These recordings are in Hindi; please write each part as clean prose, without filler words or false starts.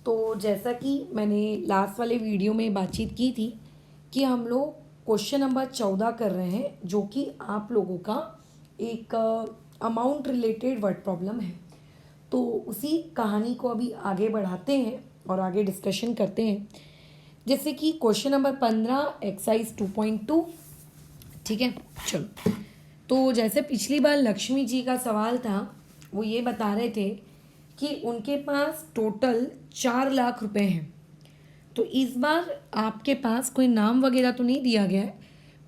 तो जैसा कि मैंने लास्ट वाले वीडियो में बातचीत की थी कि हम लोग क्वेश्चन नंबर 14 कर रहे हैं, जो कि आप लोगों का एक अमाउंट रिलेटेड वर्ड प्रॉब्लम है। तो उसी कहानी को अभी आगे बढ़ाते हैं और आगे डिस्कशन करते हैं। जैसे कि क्वेश्चन नंबर 15 एक्सरसाइज 2.2। ठीक है, चलो। तो जैसे पिछली बार लक्ष्मी जी का सवाल था, वो ये बता रहे थे कि उनके पास टोटल 4 लाख रुपए हैं। तो इस बार आपके पास कोई नाम वगैरह तो नहीं दिया गया है,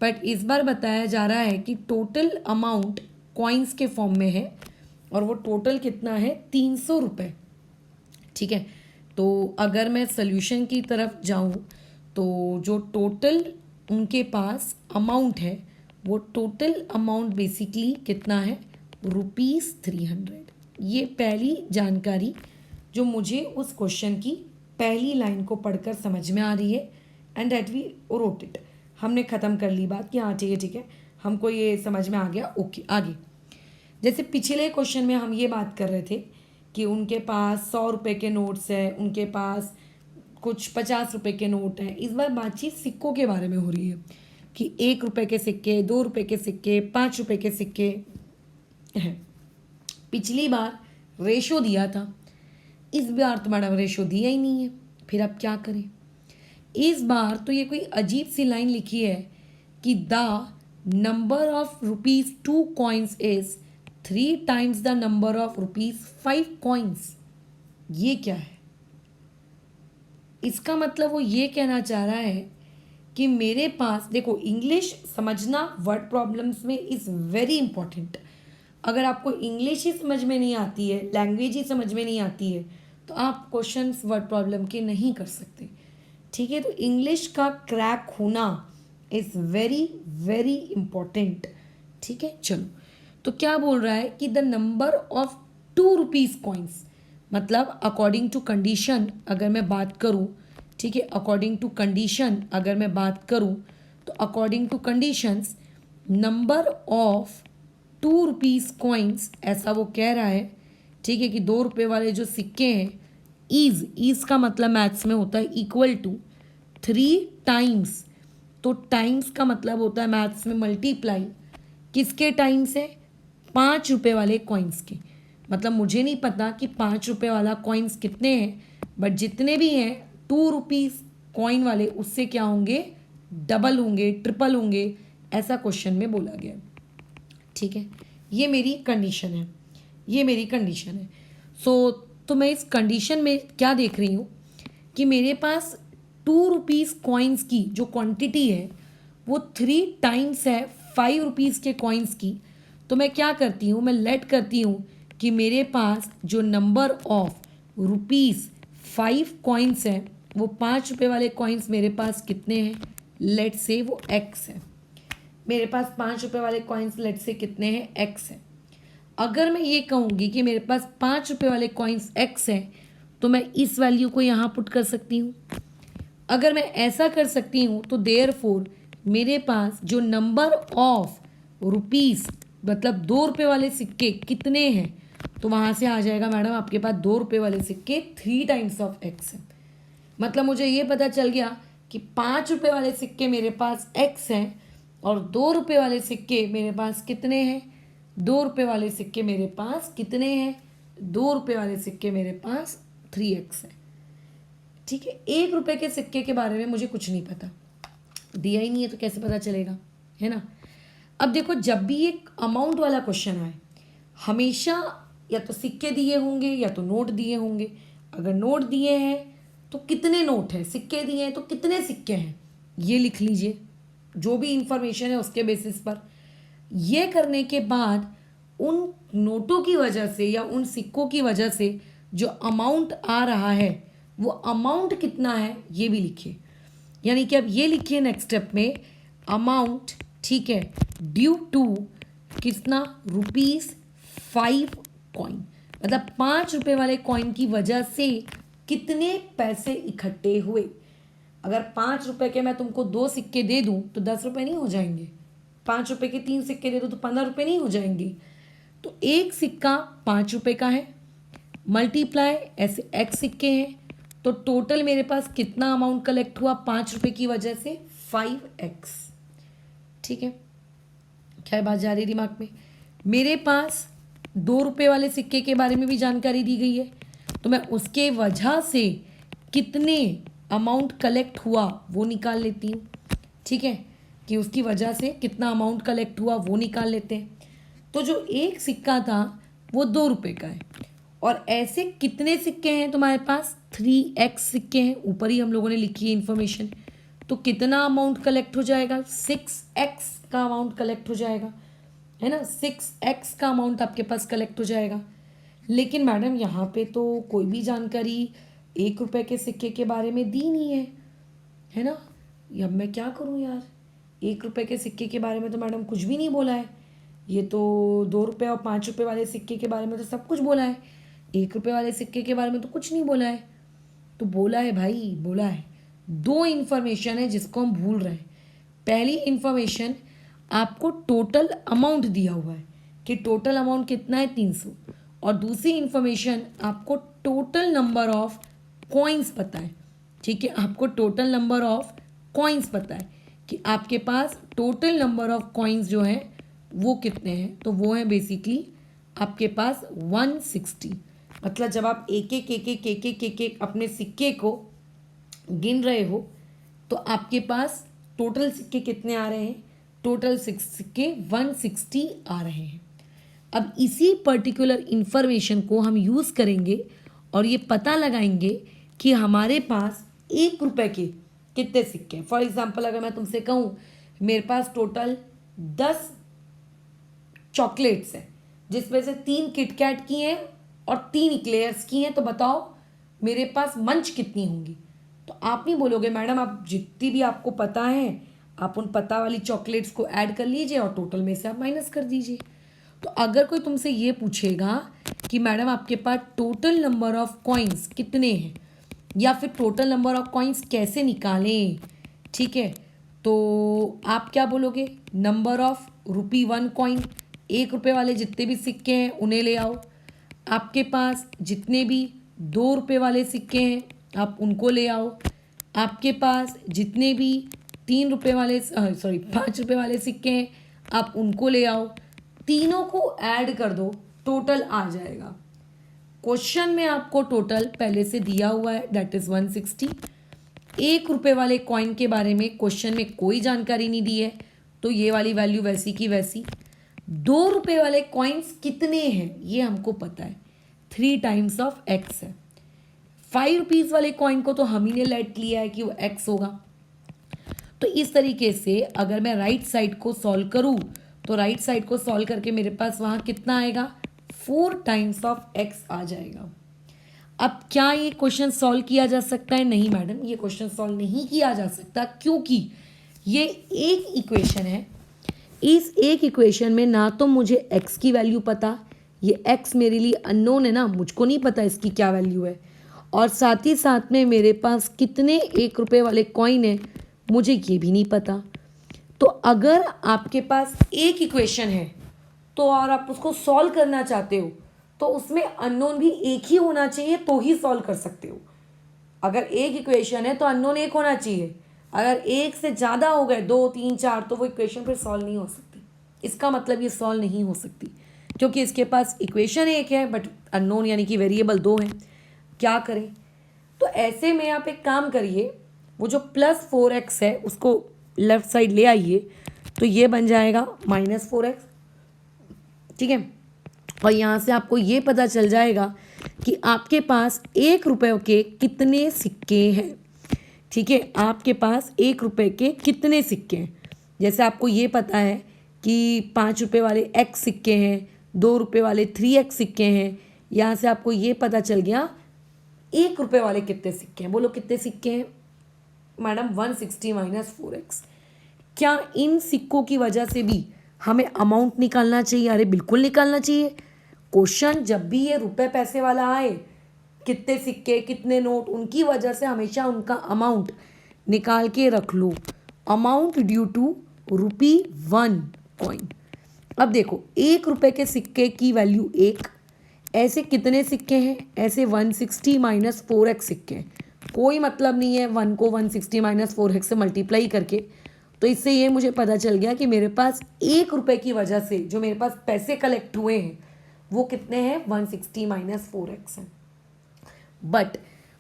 बट इस बार बताया जा रहा है कि टोटल अमाउंट कॉइन्स के फॉर्म में है और वो टोटल कितना है, 300 रुपये। ठीक है, तो अगर मैं सोल्यूशन की तरफ जाऊं तो जो टोटल उनके पास अमाउंट है वो टोटल अमाउंट बेसिकली कितना है, ₹300। ये पहली जानकारी जो मुझे उस क्वेश्चन की पहली लाइन को पढ़कर समझ में आ रही है। And that we wrote it. हमने ख़त्म कर ली बात कि हाँ ठीक है ठीक है, हमको ये समझ में आ गया। ओके, आगे। जैसे पिछले क्वेश्चन में हम ये बात कर रहे थे कि उनके पास 100 रुपये के नोट्स है, उनके पास कुछ 50 रुपये के नोट हैं। इस बार बातचीत सिक्कों के बारे में हो रही है कि 1 रुपये के सिक्के, 2 रुपये के सिक्के, 5 रुपये के सिक्के हैं। पिछली बार रेशो दिया था, इस बार तो मैडम रेशो दिया ही नहीं है, फिर अब क्या करें। इस बार तो ये कोई अजीब सी लाइन लिखी है कि the number of ₹2 coins is 3 times the number of ₹5 coins. ये क्या है? इसका मतलब वो ये कहना चाह रहा है कि मेरे पास, देखो इंग्लिश समझना वर्ड प्रॉब्लम्स में इज़ वेरी इंपॉर्टेंट। अगर आपको इंग्लिश ही समझ में नहीं आती है, लैंग्वेज ही समझ में नहीं आती है, तो आप क्वेश्चंस वर्ड प्रॉब्लम के नहीं कर सकते। ठीक है, तो इंग्लिश का क्रैक होना इज़ वेरी वेरी इम्पॉर्टेंट। ठीक है, चलो। तो क्या बोल रहा है कि द नंबर ऑफ ₹2 कॉइन्स, मतलब अकॉर्डिंग टू कंडीशन अगर मैं बात करूँ, ठीक है, अकॉर्डिंग टू कंडीशन अगर मैं बात करूँ तो according to conditions number of ₹2 coins, ऐसा वो कह रहा है। ठीक है, कि 2 रुपये वाले जो सिक्के हैं, ईज का मतलब मैथ्स में होता है इक्वल टू 3 टाइम्स। तो टाइम्स का मतलब होता है मैथ्स में मल्टीप्लाई। किसके टाइम्स है? 5 रुपये वाले कॉइन्स के। मतलब मुझे नहीं पता कि 5 रुपये वाला कॉइन्स कितने हैं, बट जितने भी हैं ₹2 कॉइन वाले, उससे क्या होंगे, डबल होंगे, ट्रिपल होंगे, ऐसा क्वेश्चन में बोला गया। ठीक है, ये मेरी कंडीशन है, ये मेरी कंडीशन है। तो मैं इस कंडीशन में क्या देख रही हूँ कि मेरे पास ₹2 कॉइन्स की जो क्वांटिटी है वो 3 टाइम्स है ₹5 के कॉइन्स की। तो मैं क्या करती हूँ, मैं लेट करती हूँ कि मेरे पास जो नंबर ऑफ ₹5 कॉइन्स हैं वो 5 रुपये वाले कॉइन्स मेरे पास कितने हैं, लेट से वो x है। मेरे पास 5 रुपये वाले कॉइन्स लेट से कितने हैं, x है। अगर मैं ये कहूँगी कि मेरे पास 5 रुपये वाले कॉइन्स x हैं, तो मैं इस वैल्यू को यहाँ पुट कर सकती हूँ। अगर मैं ऐसा कर सकती हूँ तो देयरफॉर मेरे पास जो नंबर ऑफ रुपीस, मतलब 2 रुपये वाले सिक्के कितने हैं, तो वहाँ से आ जाएगा मैडम आपके पास 2 रुपये वाले सिक्के 3 टाइम्स ऑफ x है। मतलब मुझे ये पता चल गया कि 5 रुपये वाले सिक्के मेरे पास x हैं और 2 रुपये वाले सिक्के मेरे पास कितने हैं, 2 रुपये वाले सिक्के मेरे पास कितने हैं, 2 रुपये वाले सिक्के मेरे पास 3x है। ठीक है, 1 रुपये के सिक्के के बारे में मुझे कुछ नहीं पता, दिया ही नहीं है तो कैसे पता चलेगा, है ना। अब देखो, जब भी एक अमाउंट वाला क्वेश्चन आए, हमेशा या तो सिक्के दिए होंगे या तो नोट दिए होंगे। अगर नोट दिए हैं तो कितने नोट हैं, सिक्के दिए हैं तो कितने सिक्के हैं, ये लिख लीजिए। जो भी इंफॉर्मेशन है उसके बेसिस पर ये करने के बाद उन नोटों की वजह से या उन सिक्कों की वजह से जो अमाउंट आ रहा है वो अमाउंट कितना है ये भी लिखिए। यानी कि अब ये लिखिए नेक्स्ट स्टेप में अमाउंट, ठीक है, ड्यू टू कितना, ₹5 कॉइन, मतलब 5 रुपये वाले कॉइन की वजह से कितने पैसे इकट्ठे हुए। अगर 5 रुपये के मैं तुमको 2 सिक्के दे दूं तो 10 रुपये नहीं हो जाएंगे, 5 रुपये के 3 सिक्के दे दूं तो 15 रुपये नहीं हो जाएंगे। तो एक सिक्का 5 रुपये का है, मल्टीप्लाई ऐसे x सिक्के हैं तो टोटल मेरे पास कितना अमाउंट कलेक्ट हुआ 5 रुपये की वजह से 5x। ठीक है, क्या बात जा रही दिमाग में। मेरे पास 2 रुपये वाले सिक्के के बारे में भी जानकारी दी गई है, तो मैं उसके वजह से कितने अमाउंट कलेक्ट हुआ वो निकाल लेती हूँ। ठीक है, कि उसकी वजह से कितना अमाउंट कलेक्ट हुआ वो निकाल लेते हैं। तो जो एक सिक्का था वो 2 रुपये का है, और ऐसे कितने सिक्के हैं तुम्हारे पास, 3x सिक्के हैं, ऊपर ही हम लोगों ने लिखी है इन्फॉर्मेशन। तो कितना अमाउंट कलेक्ट हो जाएगा, 6x का अमाउंट कलेक्ट हो जाएगा, है ना, 6x का अमाउंट आपके पास कलेक्ट हो जाएगा। लेकिन मैडम यहाँ पे तो कोई भी जानकारी 1 रुपये के सिक्के के बारे में दी नहीं है ना। अब मैं क्या करूँ यार, 1 रुपये के सिक्के के बारे में तो मैडम कुछ भी नहीं बोला है। ये तो 2 रुपये और 5 रुपये वाले सिक्के के बारे में तो सब कुछ बोला है, 1 रुपये वाले सिक्के के बारे में तो कुछ नहीं बोला है। तो बोला है भाई, बोला है। 2 इन्फॉर्मेशन है जिसको हम भूल रहे हैं। पहली इन्फॉर्मेशन, आपको टोटल अमाउंट दिया हुआ है कि टोटल अमाउंट कितना है 300, और दूसरी इन्फॉर्मेशन आपको टोटल नंबर ऑफ कॉइन्स पता है। ठीक है, आपको टोटल नंबर ऑफ कॉइन्स पता है कि आपके पास टोटल नंबर ऑफ कॉइन्स जो हैं वो कितने हैं। तो वो है बेसिकली आपके पास 160। मतलब जब आप एक अपने सिक्के को गिन रहे हो तो आपके पास टोटल सिक्के कितने आ रहे हैं, टोटल सिक्के 160 आ रहे हैं। अब इसी पर्टिकुलर इन्फॉर्मेशन को हम यूज़ करेंगे और ये पता लगाएंगे कि हमारे पास 1 रुपये के कितने सिक्के हैं। फॉर एग्जांपल अगर मैं तुमसे कहूँ मेरे पास टोटल 10 चॉकलेट्स हैं, जिसमें से 3 किटकैट की हैं और 3 इक्लेयर्स की हैं, तो बताओ मेरे पास मंच कितनी होंगी। तो आप नहीं बोलोगे मैडम, आप जितनी भी आपको पता है आप उन पता वाली चॉकलेट्स को ऐड कर लीजिए और टोटल में से आप माइनस कर दीजिए। तो अगर कोई तुमसे ये पूछेगा कि मैडम आपके पास टोटल नंबर ऑफ कॉइन्स कितने हैं, या फिर टोटल नंबर ऑफ कॉइन्स कैसे निकालें, ठीक है, तो आप क्या बोलोगे, नंबर ऑफ ₹1 कॉइन, 1 रुपये वाले जितने भी सिक्के हैं उन्हें ले आओ। आपके पास जितने भी 2 रुपये वाले सिक्के हैं आप उनको ले आओ। आपके पास जितने भी 3 रुपये वाले 5 रुपये वाले सिक्के हैं आप उनको ले आओ। तीनों को ऐड कर दो, टोटल आ जाएगा। क्वेश्चन में आपको टोटल पहले से दिया हुआ है, दैट इज 160। 1 रुपये वाले कॉइन के बारे में क्वेश्चन में कोई जानकारी नहीं दी है, तो ये वाली वैल्यू वैसी की वैसी। 2 रुपये वाले कॉइन्स कितने हैं ये हमको पता है, 3 टाइम्स ऑफ x है। 5 रुपीज़ वाले कॉइन को तो हम ही ने लेट लिया है कि वो x होगा। तो इस तरीके से अगर मैं राइट साइड को सॉल्व करूँ तो राइट साइड को सॉल्व करके मेरे पास वहाँ कितना आएगा, 4 टाइम्स ऑफ x आ जाएगा। अब क्या ये क्वेश्चन सॉल्व किया जा सकता है? नहीं मैडम, ये क्वेश्चन सॉल्व नहीं किया जा सकता, क्योंकि ये एक इक्वेशन है। इस एक इक्वेशन में ना तो मुझे x की वैल्यू पता, ये x मेरे लिए अननोन है ना, मुझको नहीं पता इसकी क्या वैल्यू है, और साथ ही साथ में मेरे पास कितने 1 रुपये वाले कॉइन है मुझे ये भी नहीं पता। तो अगर आपके पास एक इक्वेशन है तो और आप उसको सॉल्व करना चाहते हो तो उसमें अननोन भी एक ही होना चाहिए तो ही सॉल्व कर सकते हो। अगर एक इक्वेशन है तो अननोन एक होना चाहिए, अगर एक से ज़्यादा हो गए 2 3 4 तो वो इक्वेशन फिर सॉल्व नहीं हो सकती। इसका मतलब ये सॉल्व नहीं हो सकती क्योंकि इसके पास इक्वेशन एक है बट अननोन यानी कि वेरिएबल 2 हैं। क्या करें? तो ऐसे में आप एक काम करिए, वो जो +4x है उसको लेफ्ट साइड ले आइए, तो ये बन जाएगा -4x। ठीक है, और यहाँ से आपको ये पता चल जाएगा कि आपके पास 1 रुपये के कितने सिक्के हैं। ठीक है, आपके पास 1 रुपये के कितने सिक्के हैं। जैसे आपको ये पता है कि 5 रुपये वाले x सिक्के हैं, 2 रुपये वाले 3x सिक्के हैं। यहाँ से आपको ये पता चल गया 1 रुपये वाले कितने सिक्के हैं। बोलो कितने सिक्के हैं मैडम? 160 - 4x। क्या इन सिक्कों की वजह से भी हमें अमाउंट निकालना चाहिए? अरे बिल्कुल निकालना चाहिए। क्वेश्चन जब भी ये रुपए पैसे वाला आए, कितने सिक्के कितने नोट, उनकी वजह से हमेशा उनका अमाउंट निकाल के रख लो। Amount due to ₹1 coin. अब देखो 1 रुपये के सिक्के की वैल्यू 1, ऐसे कितने सिक्के हैं? ऐसे 160 - 4x सिक्के हैं, कोई मतलब नहीं है 1 को 160 माइनस 4x से मल्टीप्लाई करके। तो इससे ये मुझे पता चल गया कि मेरे पास 1 रुपये की वजह से जो मेरे पास पैसे कलेक्ट हुए हैं वो कितने हैं, 160 माइनस 4x हैं। बट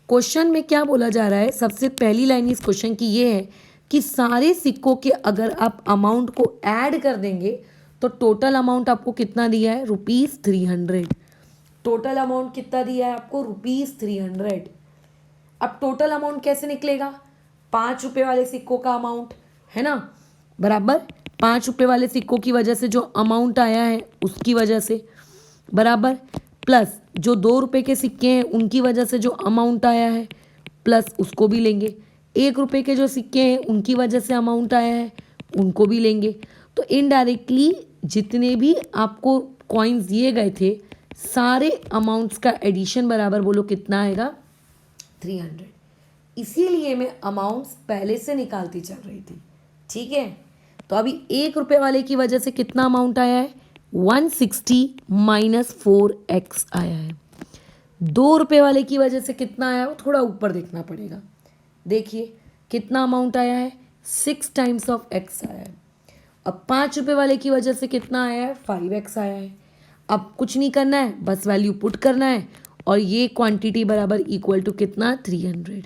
क्वेश्चन में क्या बोला जा रहा है, सबसे पहली लाइन इस क्वेश्चन की ये है कि सारे सिक्कों के अगर आप अमाउंट को ऐड कर देंगे तो टोटल अमाउंट आपको कितना दिया है, ₹300। टोटल अमाउंट कितना दिया है आपको, ₹300। अब टोटल अमाउंट कैसे निकलेगा, 5 रुपये वाले सिक्कों का अमाउंट है ना, बराबर 5 रुपये वाले सिक्कों की वजह से जो अमाउंट आया है उसकी वजह से, बराबर प्लस जो 2 रुपये के सिक्के हैं उनकी वजह से जो अमाउंट आया है प्लस उसको भी लेंगे, 1 रुपये के जो सिक्के हैं उनकी वजह से अमाउंट आया है उनको भी लेंगे। तो इनडायरेक्टली जितने भी आपको कॉइन्स दिए गए थे सारे अमाउंट्स का एडिशन बराबर बोलो कितना आएगा, 300। इसीलिए मैं अमाउंट्स पहले से निकालती चल रही थी, ठीक है। तो अभी 1 रुपये वाले की वजह से कितना अमाउंट आया है, 160 माइनस 4x आया है। 2 रुपये वाले की वजह से कितना आया है वो थोड़ा ऊपर देखना पड़ेगा। देखिए कितना अमाउंट आया है, 6 टाइम्स ऑफ x आया है। अब 5 रुपये वाले की वजह से कितना आया है, 5x आया है। अब कुछ नहीं करना है, बस वैल्यू पुट करना है और ये क्वांटिटी बराबर इक्वल टू कितना, 300।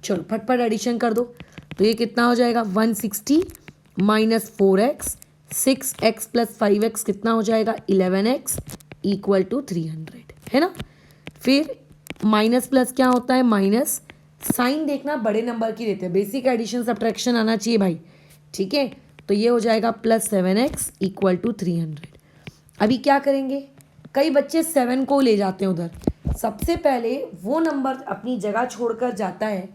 चलो फटफट एडिशन कर दो। तो ये कितना हो जाएगा, 160 minus 4x, 6x plus 5x कितना हो जाएगा, 11x इक्वल टू 300, है ना। फिर माइनस प्लस क्या होता है, माइनस साइन देखना बड़े नंबर की देते हैं, बेसिक एडिशन सब्ट्रैक्शन आना चाहिए भाई, ठीक है। तो ये हो जाएगा प्लस 7x इक्वल टू 300। अभी क्या करेंगे, कई बच्चे 7 को ले जाते हैं उधर। सबसे पहले वो नंबर अपनी जगह छोड़कर जाता है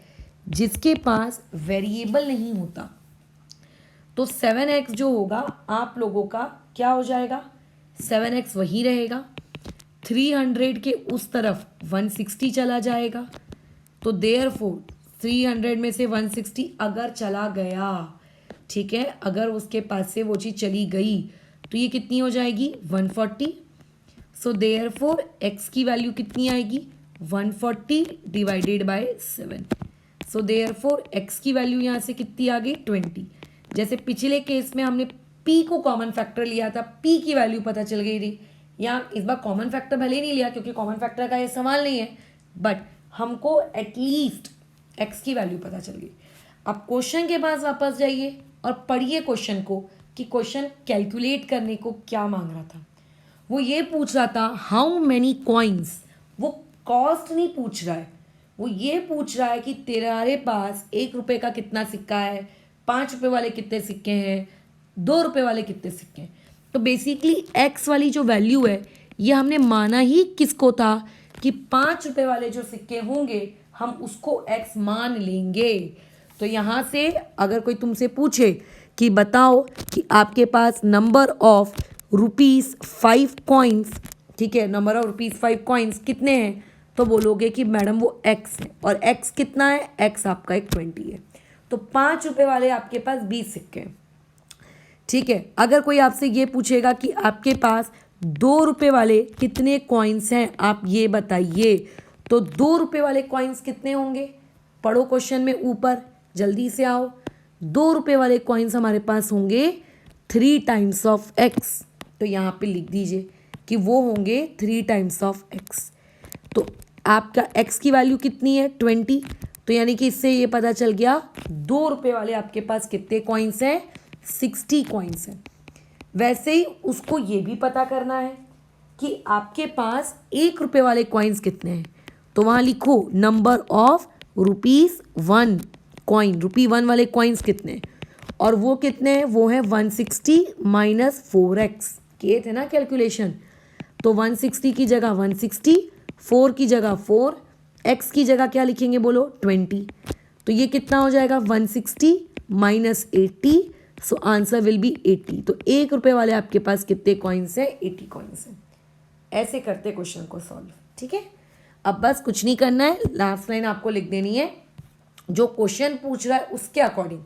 जिसके पास वेरिएबल नहीं होता। तो 7x जो होगा आप लोगों का क्या हो जाएगा, 7x वही रहेगा, 300 के उस तरफ 160 चला जाएगा। तो देयरफॉर 300 में से 160 अगर चला गया, ठीक है, अगर उसके पास से वो चीज़ चली गई तो ये कितनी हो जाएगी, 140। सो देयरफॉर x की वैल्यू कितनी आएगी, 140 divided by 7। So therefore x की वैल्यू यहाँ से कितनी आ गई, 20। जैसे पिछले केस में हमने p को कॉमन फैक्टर लिया था, p की वैल्यू पता चल गई थी। यहाँ इस बार कॉमन फैक्टर भले ही नहीं लिया क्योंकि कॉमन फैक्टर का ये सवाल नहीं है, बट हमको एटलीस्ट x की वैल्यू पता चल गई। अब क्वेश्चन के पास वापस जाइए और पढ़िए क्वेश्चन को कि क्वेश्चन कैलकुलेट करने को क्या मांग रहा था। वो ये पूछ रहा था हाउ मैनी कॉइन्स, वो कॉस्ट नहीं पूछ रहा है, वो ये पूछ रहा है कि तेरे पास 1 रुपये का कितना सिक्का है, 5 रुपये वाले कितने सिक्के हैं, 2 रुपये वाले कितने सिक्के हैं। तो बेसिकली x वाली जो वैल्यू है ये हमने माना ही किसको था कि 5 रुपये वाले जो सिक्के होंगे हम उसको x मान लेंगे। तो यहाँ से अगर कोई तुमसे पूछे कि बताओ कि आपके पास नंबर ऑफ ₹5 कॉइन्स, ठीक है, नंबर ऑफ ₹5 कॉइन्स कितने हैं, तो बोलोगे कि मैडम वो x है, और x कितना है, x आपका एक 20 है। तो 5 रुपये वाले आपके पास 20 सिक्के हैं, ठीक है। अगर कोई आपसे ये पूछेगा कि आपके पास 2 रुपये वाले कितने कॉइन्स हैं आप ये बताइए, तो 2 रुपये वाले कॉइन्स कितने होंगे, पढ़ो क्वेश्चन में ऊपर, जल्दी से आओ। 2 रुपये वाले कॉइन्स हमारे पास होंगे 3 टाइम्स ऑफ x। तो यहाँ पे लिख दीजिए कि वो होंगे 3 टाइम्स ऑफ x। तो आपका x की वैल्यू कितनी है, 20। तो यानी कि इससे ये पता चल गया 2 रुपये वाले आपके पास कितने कॉइन्स हैं, 60 कॉइन्स हैं। वैसे ही उसको ये भी पता करना है कि आपके पास 1 रुपये वाले कॉइन्स कितने हैं। तो वहाँ लिखो नंबर ऑफ ₹1 कॉइन, ₹1 वाले कॉइन्स कितने हैं, और वो कितने हैं, वो है 160 माइनस 4x। किए थे ना कैलकुलेशन, तो 160 की जगह 160, 4 की जगह 4, x की जगह क्या लिखेंगे बोलो, 20। तो ये कितना हो जाएगा, 160 minus 80। So answer will be 80। तो 1 रुपये वाले आपके पास कितने कॉइन्स हैं, 80 कॉइन्स हैं। ऐसे करते क्वेश्चन को सॉल्व, ठीक है। अब बस कुछ नहीं करना है, लास्ट लाइन आपको लिख देनी है जो क्वेश्चन पूछ रहा है उसके अकॉर्डिंग।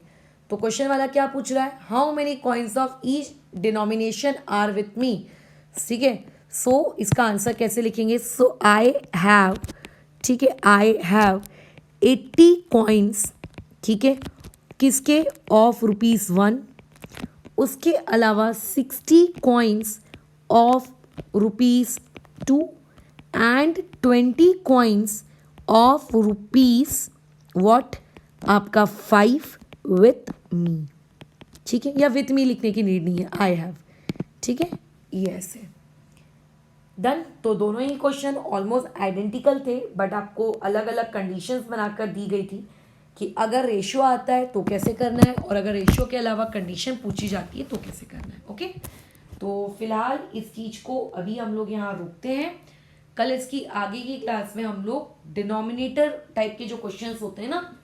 तो क्वेश्चन वाला क्या पूछ रहा है, how many coins of each denomination are with me, ठीक है। सो इसका आंसर कैसे लिखेंगे, सो आई हैव, ठीक है, आई हैव 80 कॉइन्स, ठीक है, किसके, ऑफ ₹1, उसके अलावा 60 coins of ₹2 and 20 coins of rupees what, आपका 5 विथ मी, ठीक है, या विथ मी लिखने की नीड नहीं है, आई हैव, ठीक है, ये ऐसे डन। तो दोनों ही क्वेश्चन ऑलमोस्ट आइडेंटिकल थे, बट आपको अलग अलग कंडीशंस बनाकर दी गई थी कि अगर रेशियो आता है तो कैसे करना है, और अगर रेशियो के अलावा कंडीशन पूछी जाती है तो कैसे करना है। ओके, तो फिलहाल इस चीज़ को अभी हम लोग यहाँ रुकते हैं। कल इसकी आगे की क्लास में हम लोग डिनोमिनेटर टाइप के जो क्वेश्चंस होते हैं ना,